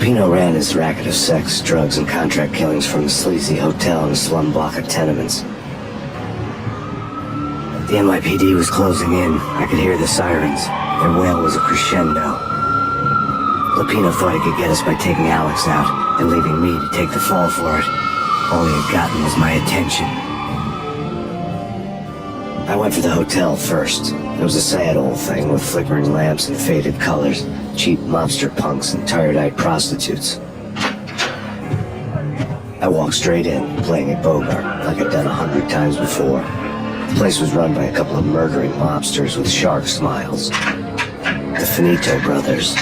Lupino ran his racket of sex, drugs, and contract killings from a sleazy hotel in a slum block of tenements. The NYPD was closing in. I could hear the sirens. Their wail was a crescendo. Lupino thought he could get us by taking Alex out and leaving me to take the fall for it. All he had gotten was my attention. I went for the hotel first. It was a sad old thing with flickering lamps and faded colors, cheap mobster punks and tired-eyed prostitutes. I walked straight in, playing at Bogart, like I'd done 100 times before. The place was run by a couple of murdering mobsters with shark smiles. The Finito brothers.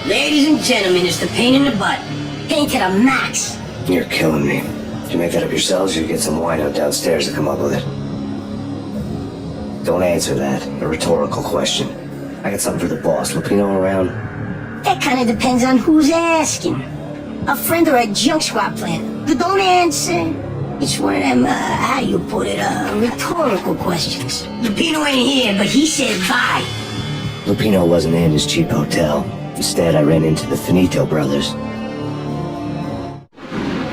Ladies and gentlemen, it's the pain in the butt. Pain to the max. You're killing me. Did you make that up yourselves, or you get some wino downstairs to come up with it? Don't answer that. A rhetorical question. I got something for the boss. Lupino around? That kind of depends on who's asking. A friend or a junk squad plan. But don't answer. It's one of them, how you put it, rhetorical questions. Lupino ain't here, but he said bye. Lupino wasn't in his cheap hotel. Instead, I ran into the Finito brothers.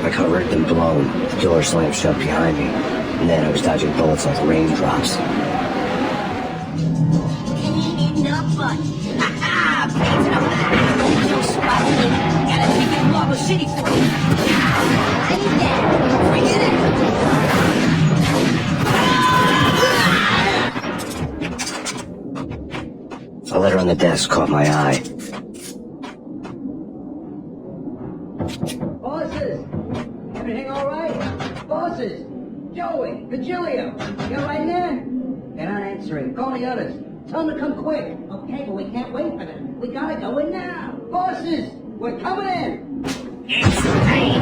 My car wrecked and blown. The door slammed shut behind me. And then I was dodging bullets like raindrops. Pain in the butt. Ha-ha! Pain to the max. Junk squad plan. Gotta take it Marble City for you. I need that. Bring it in. A letter on the desk caught my eye. Bosses! Everything all right? Bosses! Joey! Virgilio! You all right in there? They're not answering. Call the others. Tell them to come quick. Okay, but we can't wait for them. We gotta go in now. Bosses! We're coming in! It's pain.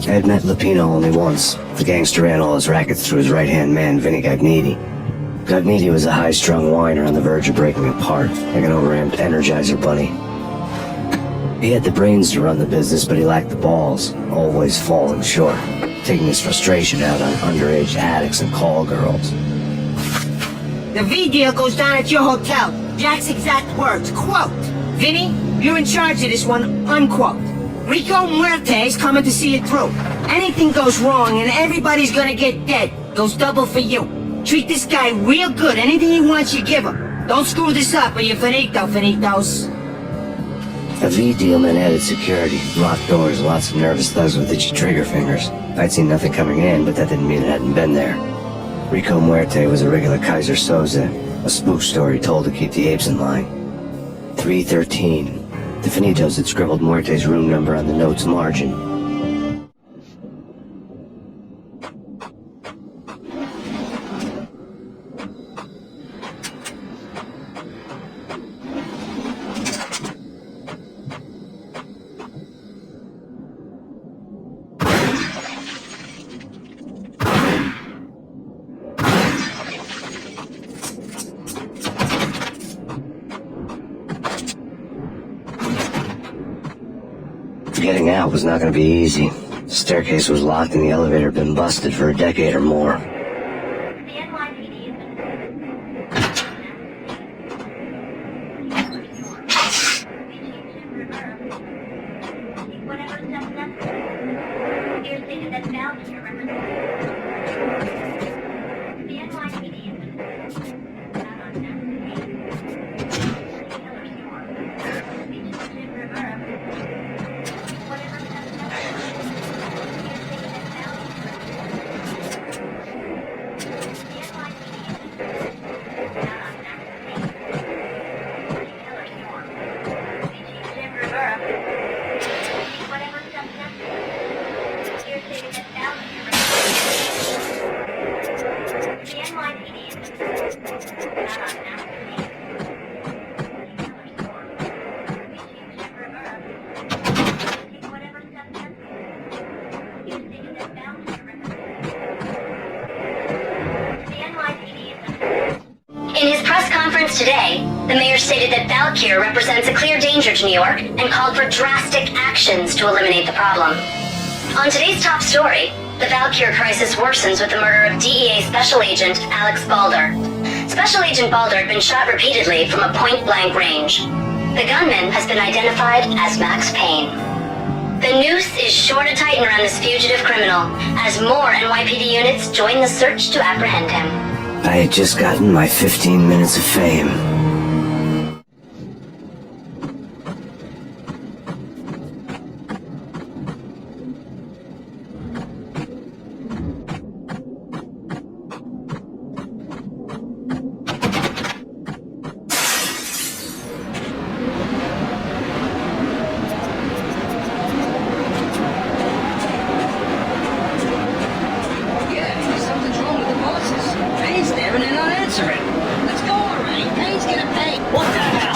I had met Lupino only once. The gangster ran all his rackets through his right-hand man, Vinny Gagniti. Gagniti was a high-strung whiner on the verge of breaking apart, like an overamped Energizer bunny. He had the brains to run the business, but he lacked the balls, always falling short, taking his frustration out on underage addicts and call girls. The V deal goes down at your hotel. Jack's exact words, quote, "Vinny, you're in charge of this one," unquote. Rico Muerte's coming to see it through. Anything goes wrong and everybody's gonna get dead. Goes double for you. Treat this guy real good. Anything he wants, you give him. Don't screw this up or you're finito, finitos. A V deal meant added security, locked doors, lots of nervous thugs with itchy trigger fingers. I'd seen nothing coming in, but that didn't mean it hadn't been there. Rico Muerte was a regular Kaiser Soze, a spook story told to keep the apes in line. 313. The Finitos had scribbled Muerte's room number on the note's margin. Getting out was not going to be easy. The staircase was locked and the elevator had been busted for a decade or more. conference today, the mayor stated that Valkyr represents a clear danger to New York and called for drastic actions to eliminate the problem. On today's top story, the Valkyr crisis worsens with the murder of DEA Special Agent Alex Balder. Special Agent Balder had been shot repeatedly from a point-blank range. The gunman has been identified as Max Payne. The noose is sure to tighten around this fugitive criminal as more NYPD units join the search to apprehend him. I had just gotten my 15 minutes of fame. Yeah, something's wrong with the bosses. Payne's there and they're not answering. Let's go already. Payne's gonna pay. What the hell?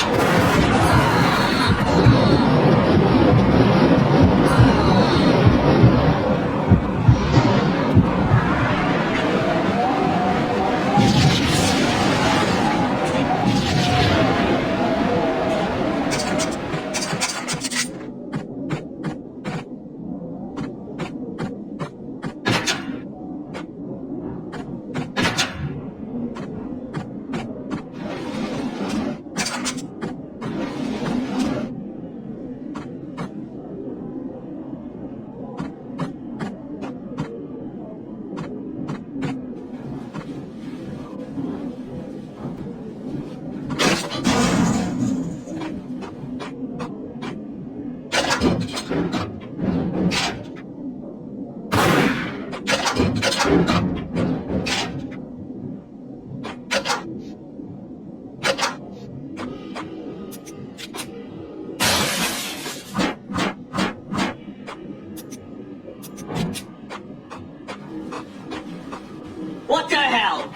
What the hell?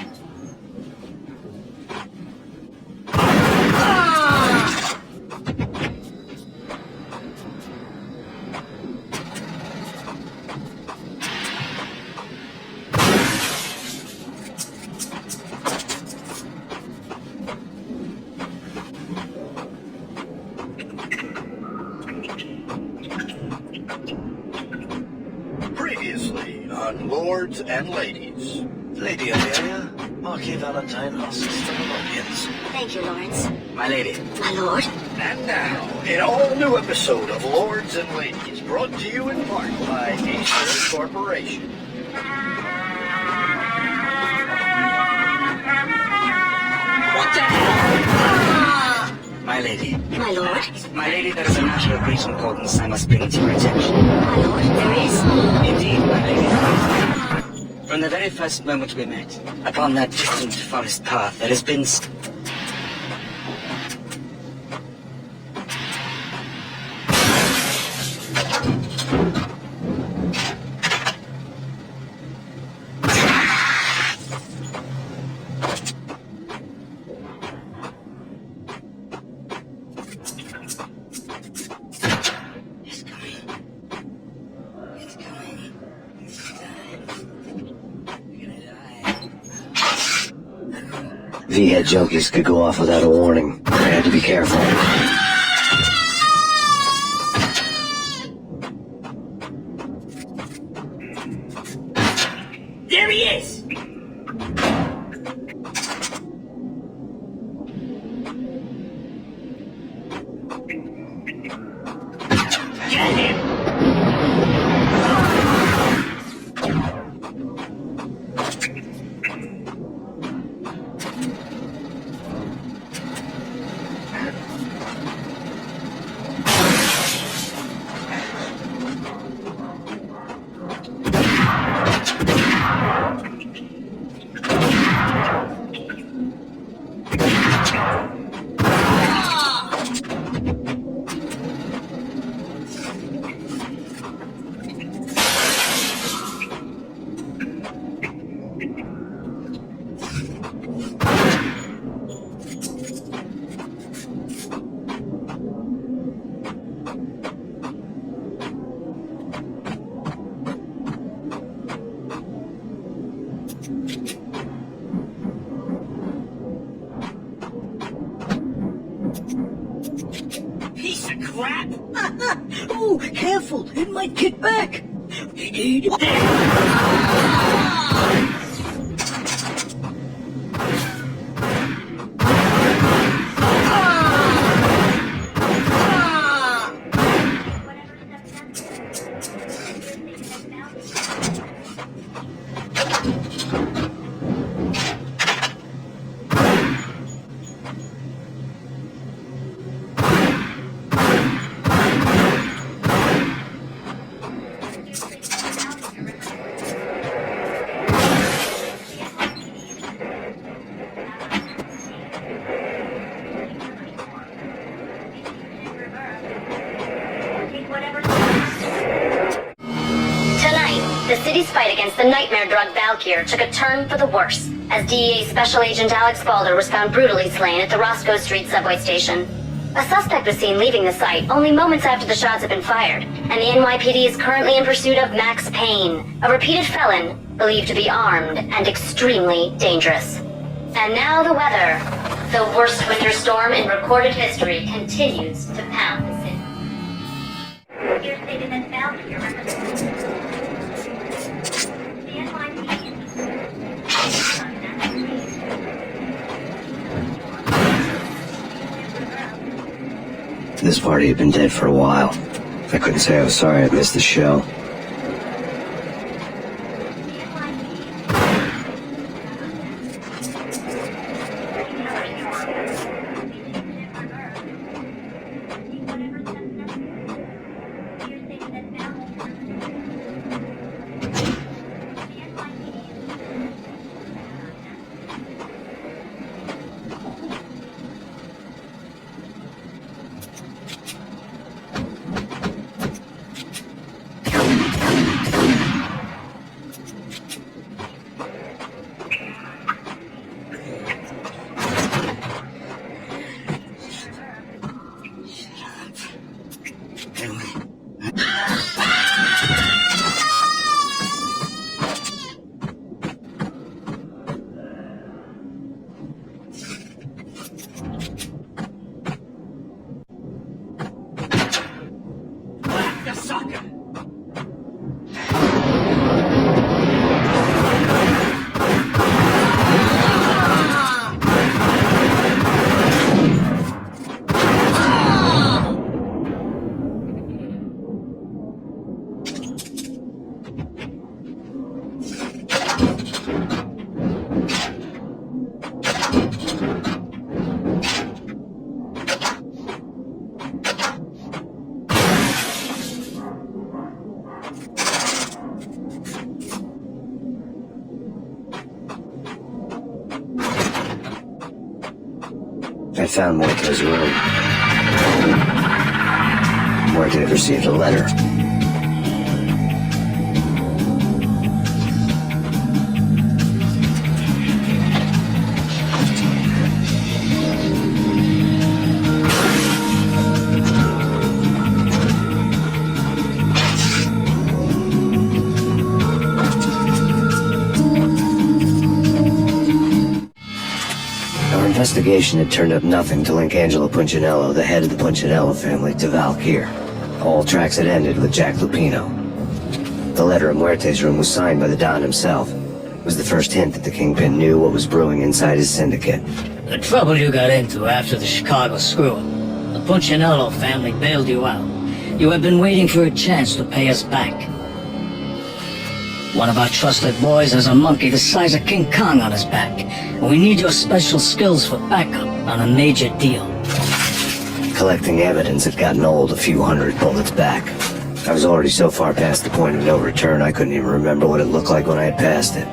Previously on Lords and Ladies. Lady Amelia, Marquis Valentine asks for an audience. Thank you, Lawrence. My lady. My lord. And now, an all-new episode of Lords and Ladies, brought to you in part by Acer Corporation. What the hell? My lady. My lord. My lady, there is a matter of great importance I must bring to your attention. My lord, there is. Indeed, my lady. From the very first moment we met, upon that distant forest path, there has been... It's coming. It's coming. It's time. You're gonna die. V-head junkies could go off without a warning. I had to be careful. There he is! Get him! piece of crap! Ooh, careful, it might kick back. The city's fight against the nightmare drug Valkyr took a turn for the worse, as DEA Special Agent Alex Balder was found brutally slain at the Roscoe Street subway station. A suspect was seen leaving the site only moments after the shots had been fired, and the NYPD is currently in pursuit of Max Payne, a repeated felon believed to be armed and extremely dangerous. And now the weather. The worst winter storm in recorded history continues to pound the city. Here stated that Valkyr represents the NYPD. This party had been dead for a while. I couldn't say I was sorry I'd missed the show. I found Muerte's room. Muerte had received a letter. Our investigation had turned up nothing to link Angelo Punchinello, the head of the Punchinello family, to Valkyr. All tracks had ended with Jack Lupino. The letter in Muerte's room was signed by the Don himself. It was the first hint that the Kingpin knew what was brewing inside his syndicate. The trouble you got into after the Chicago screw-up. The Punchinello family bailed you out. You have been waiting for a chance to pay us back. One of our trusted boys has a monkey the size of King Kong on his back, and we need your special skills for backup on a major deal. Collecting evidence had gotten old a few hundred bullets back. I was already so far past the point of no return I couldn't even remember what it looked like when I had passed it.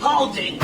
Holding!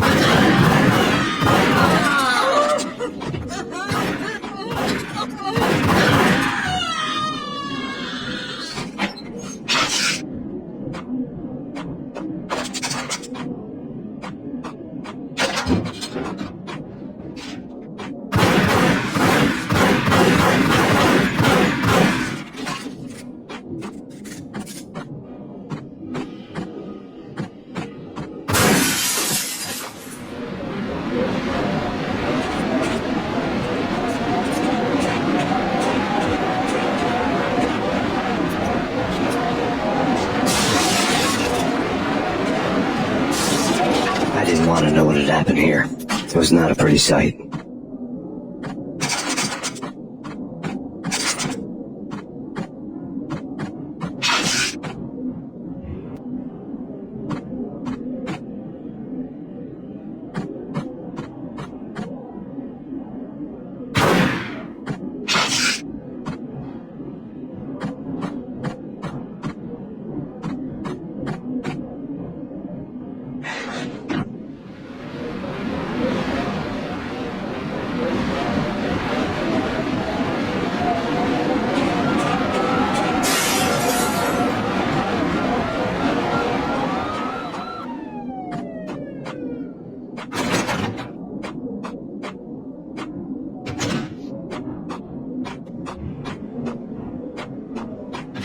didn't want to know what had happened here. It was not a pretty sight.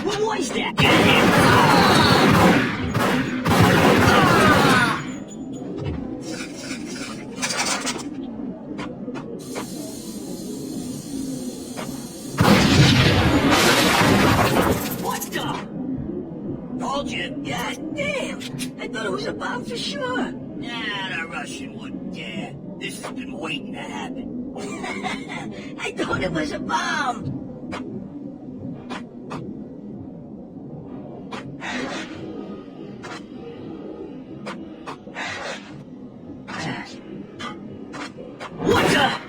What was that? What the? Told you. God damn. I thought it was a bomb for sure. Nah, the Russian wouldn't dare. This has been waiting to happen. I thought it was a bomb. What the?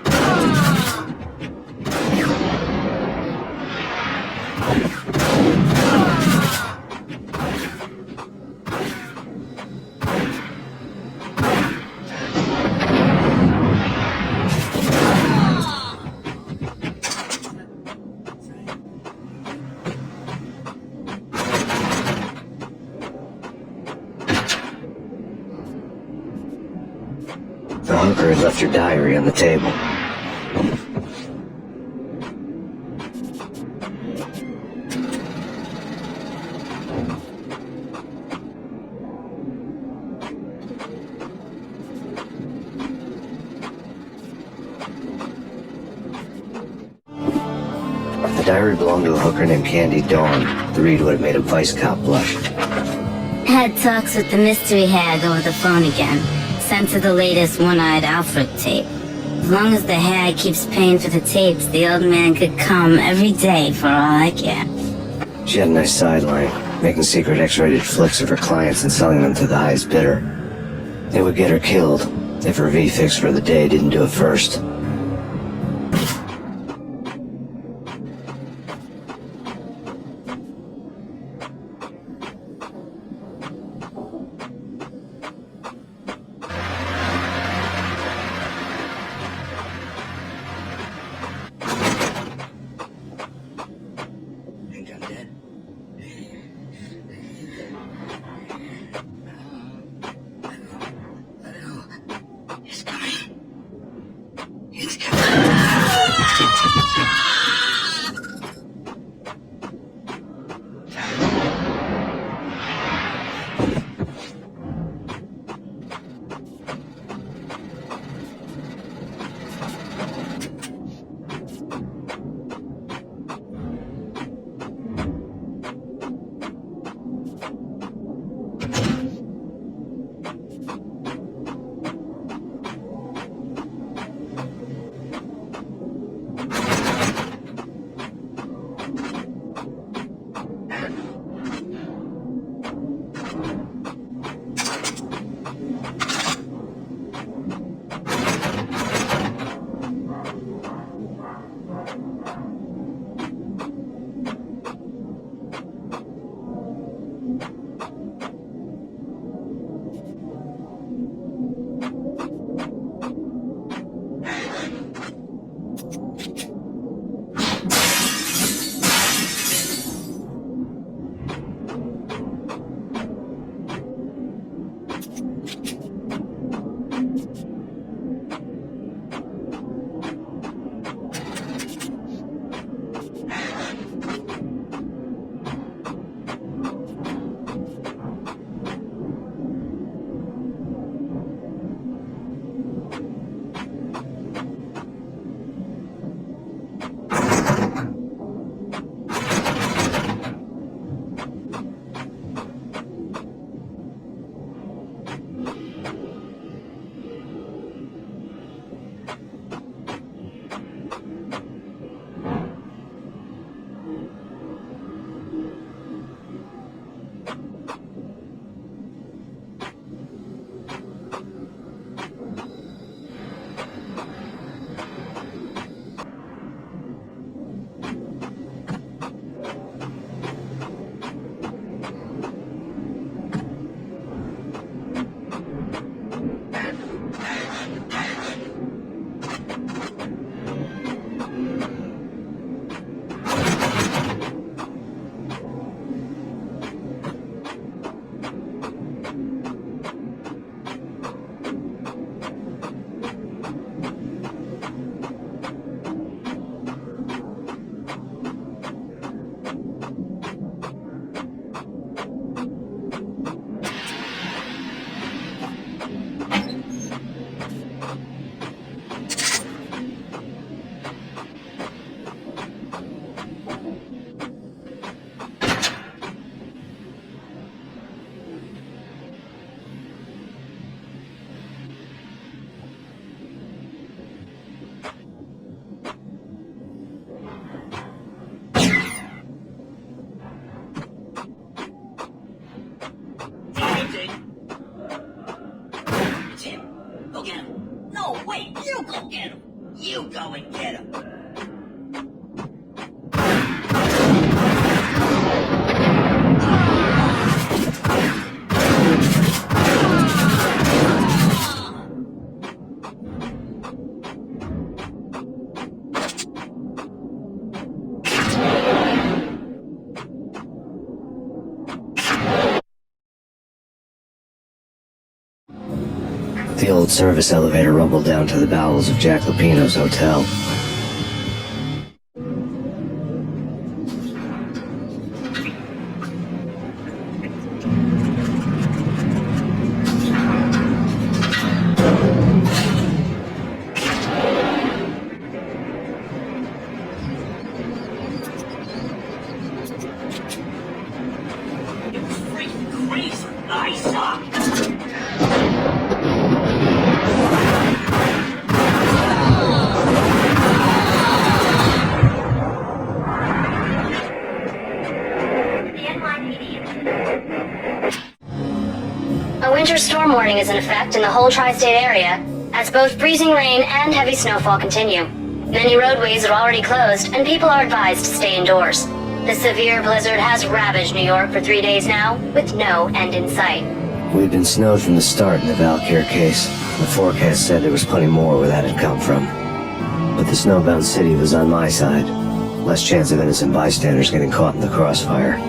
The hooker had left her diary on the table. The diary belonged to a hooker named Candy Dawn. The read would have made a vice cop blush. Had talks with the mystery hag over the phone again. Sent her the latest one-eyed Alfred tape. As long as the hag keeps paying for the tapes, the old man could come every day for all I care. She had a nice sideline, making secret X-rated flicks of her clients and selling them to the highest bidder. It would get her killed if her V-fix for the day didn't do it first. Think I'm dead? Let it go. It's coming. It's him. Go get him. No, wait, you go get him. You go and get him. The old service elevator rumbled down to the bowels of Jack Lupino's hotel. It was freaking crazy. I suck. A winter storm warning is in effect in the whole tri-state area, as both freezing rain and heavy snowfall continue. Many roadways are already closed, and people are advised to stay indoors. The severe blizzard has ravaged New York for 3 days now, with no end in sight. We'd been snowed from the start in the Valkyr case. The forecast said there was plenty more where that had come from. But the snowbound city was on my side. Less chance of innocent bystanders getting caught in the crossfire.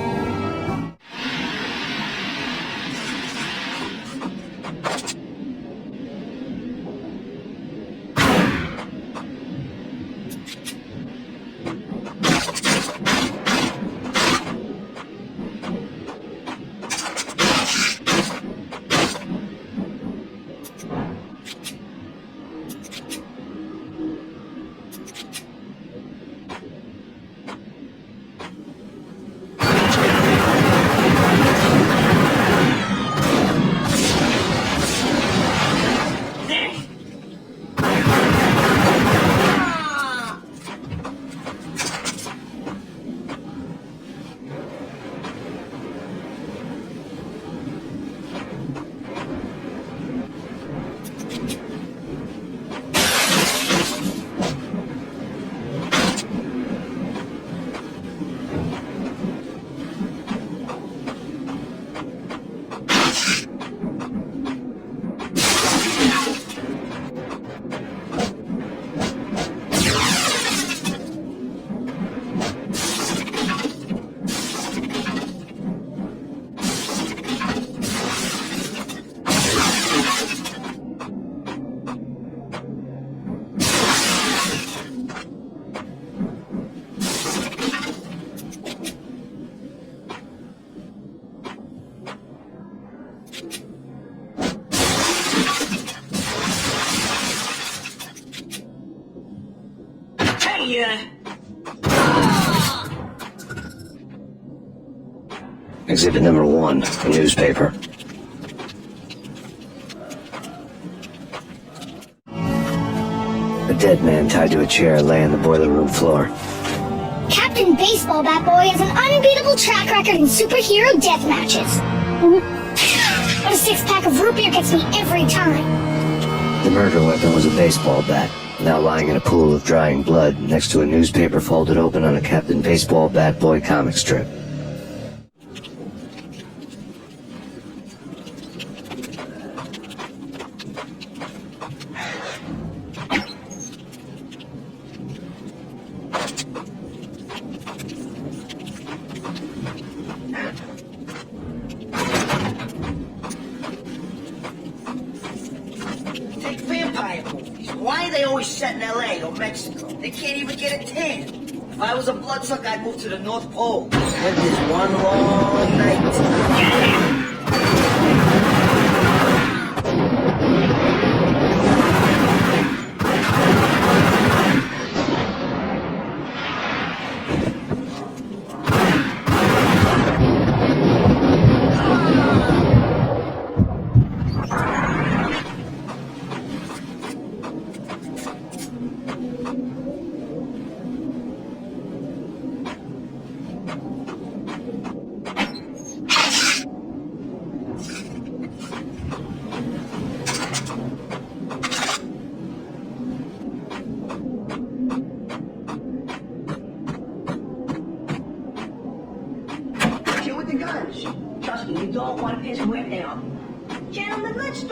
Exhibit number 1, a newspaper. A dead man tied to a chair lay on the boiler room floor. Captain Baseball Bat Boy has an unbeatable track record in superhero death matches. But a 6-pack of root beer gets me every time. The murder weapon was a baseball bat, now lying in a pool of drying blood next to a newspaper folded open on a Captain Baseball Bat Boy comic strip. Take vampire movies. Why are they always set in LA or Mexico? They can't even get a tan. If I was a bloodsucker, I'd move to the North Pole. Winter's one long night.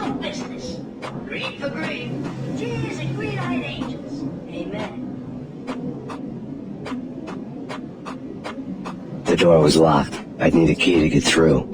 no business. Green for green. Cheers and green-eyed angels. Amen. The door was locked. I'd need a key to get through.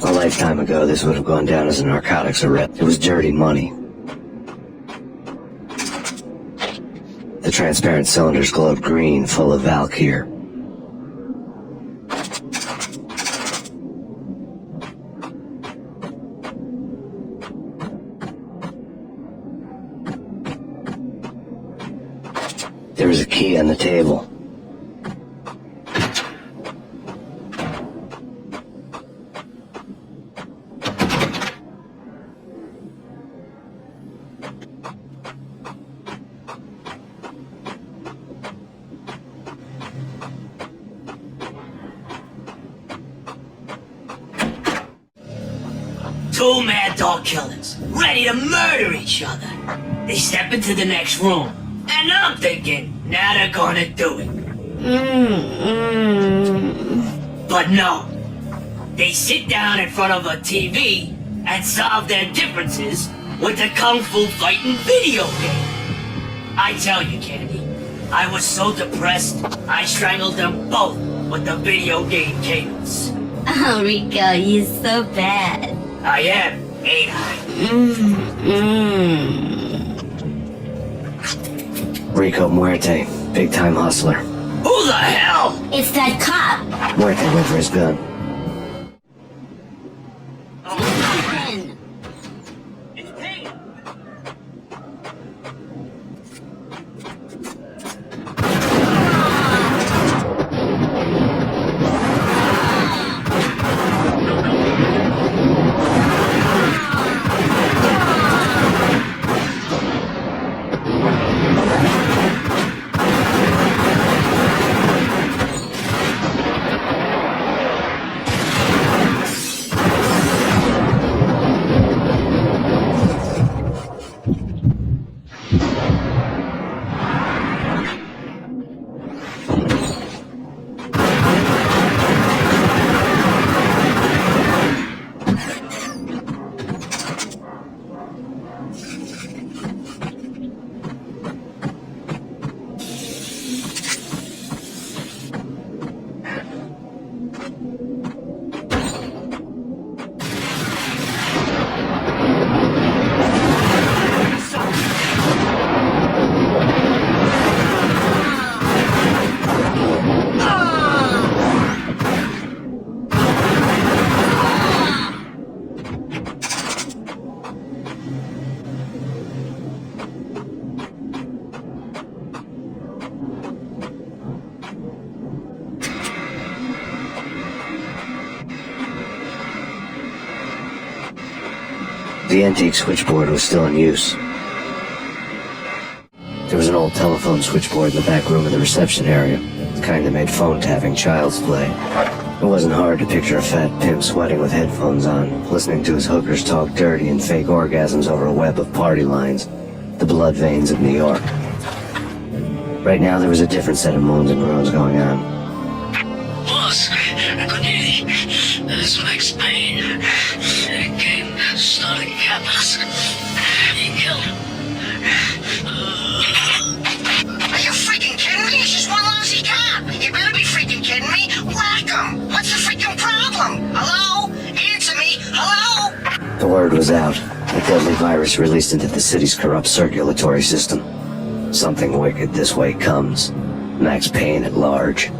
A lifetime ago, this would have gone down as a narcotics arrest. It was dirty money. The transparent cylinders glowed green, full of Valkyr. There was a key on the table. Two mad dog killers, ready to murder each other. They step into the next room, and I'm thinking, now they're gonna do it. But no. They sit down in front of a TV and solve their differences with a kung fu fighting video game. I tell you, Candy, I was so depressed, I strangled them both with the video game cables. Oh, Rico, you're so bad. I am, ain't I? Rico Muerte, big-time hustler. Who the hell? It's that cop. Muerte went for his gun. It's Payne. The antique switchboard was still in use. There was an old telephone switchboard in the back room of the reception area, the kind that made phone tapping child's play. It wasn't hard to picture a fat pimp sweating with headphones on, listening to his hookers talk dirty and fake orgasms over a web of party lines, the blood veins of New York. Right now there was a different set of moans and groans going on. Boss, good evening. This is Max Payne. Game starting campus. He killed him. Are you freaking kidding me? It's just one lousy cop. You better be freaking kidding me. Whack him. What's the freaking problem? Hello? Answer me. Hello? The word was out. A deadly virus released into the city's corrupt circulatory system. Something wicked this way comes. Max Payne at large.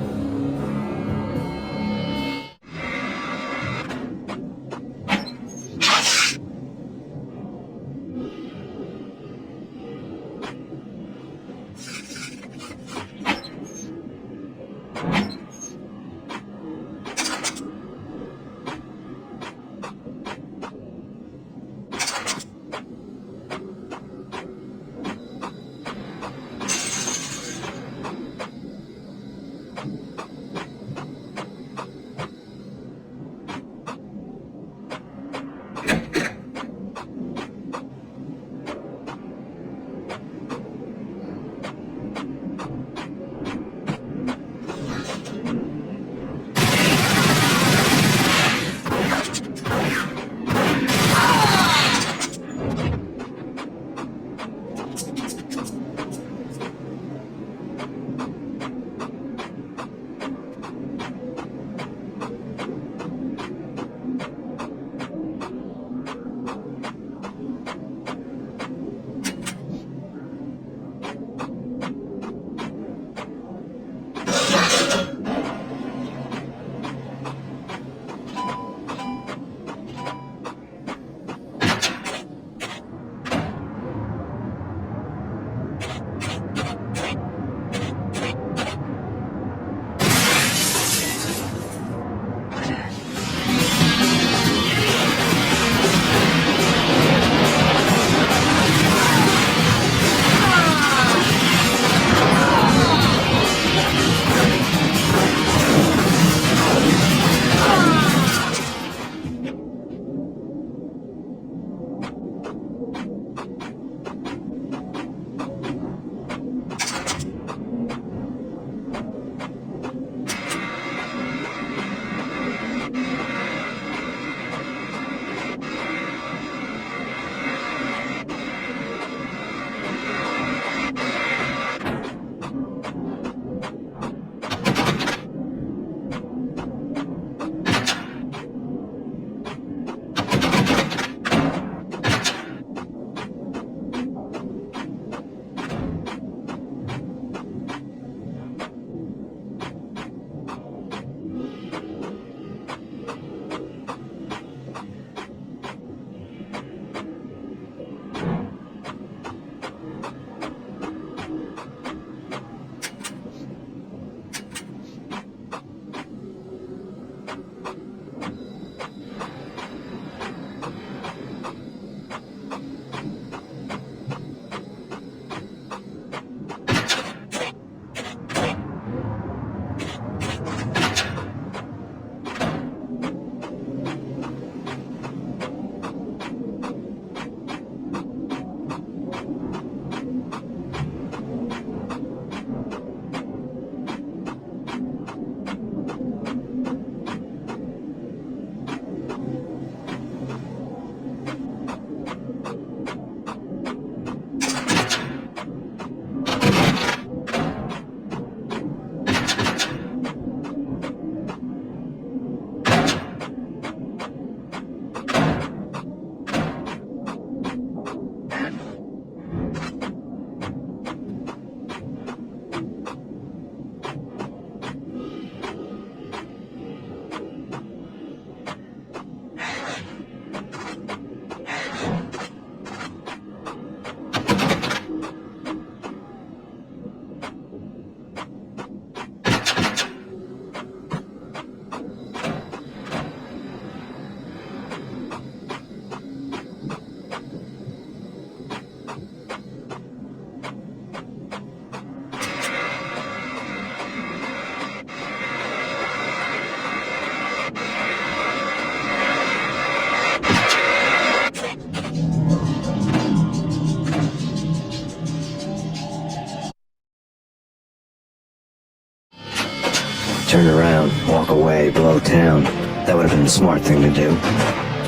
Turn around, walk away, blow town. That would have been the smart thing to do.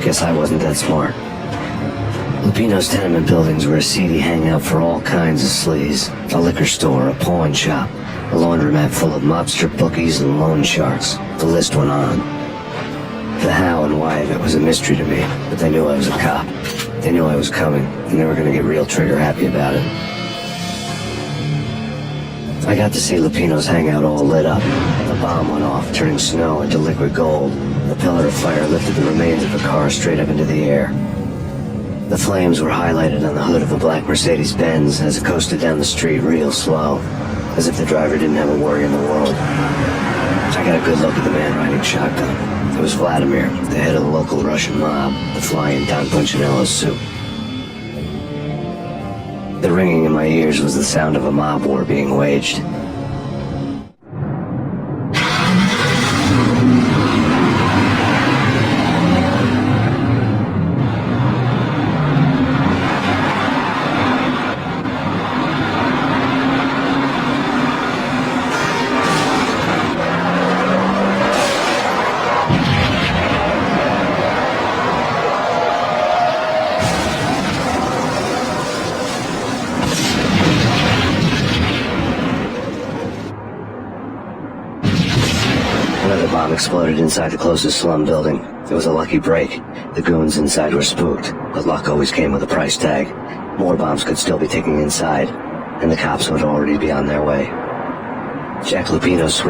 Guess I wasn't that smart. Lupino's tenement buildings were a seedy hangout for all kinds of sleaze. A liquor store, a pawn shop, a laundromat full of mobster bookies and loan sharks. The list went on. The how and why of it was a mystery to me, but they knew I was a cop. They knew I was coming, and they were going to get real trigger happy about it. I got to see Lupino's hangout all lit up. The bomb went off, turning snow into liquid gold. A pillar of fire lifted the remains of a car straight up into the air. The flames were highlighted on the hood of a black Mercedes-Benz as it coasted down the street real slow, as if the driver didn't have a worry in the world. I got a good look at the man riding shotgun. It was Vladimir, the head of the local Russian mob, the fly in Don Punchinello's suit. The ringing in my ears was the sound of a mob war being waged. Another bomb exploded inside the closest slum building. It was a lucky break. The goons inside were spooked, but luck always came with a price tag. More bombs could still be ticking inside, and the cops would already be on their way. Jack Lupino's suite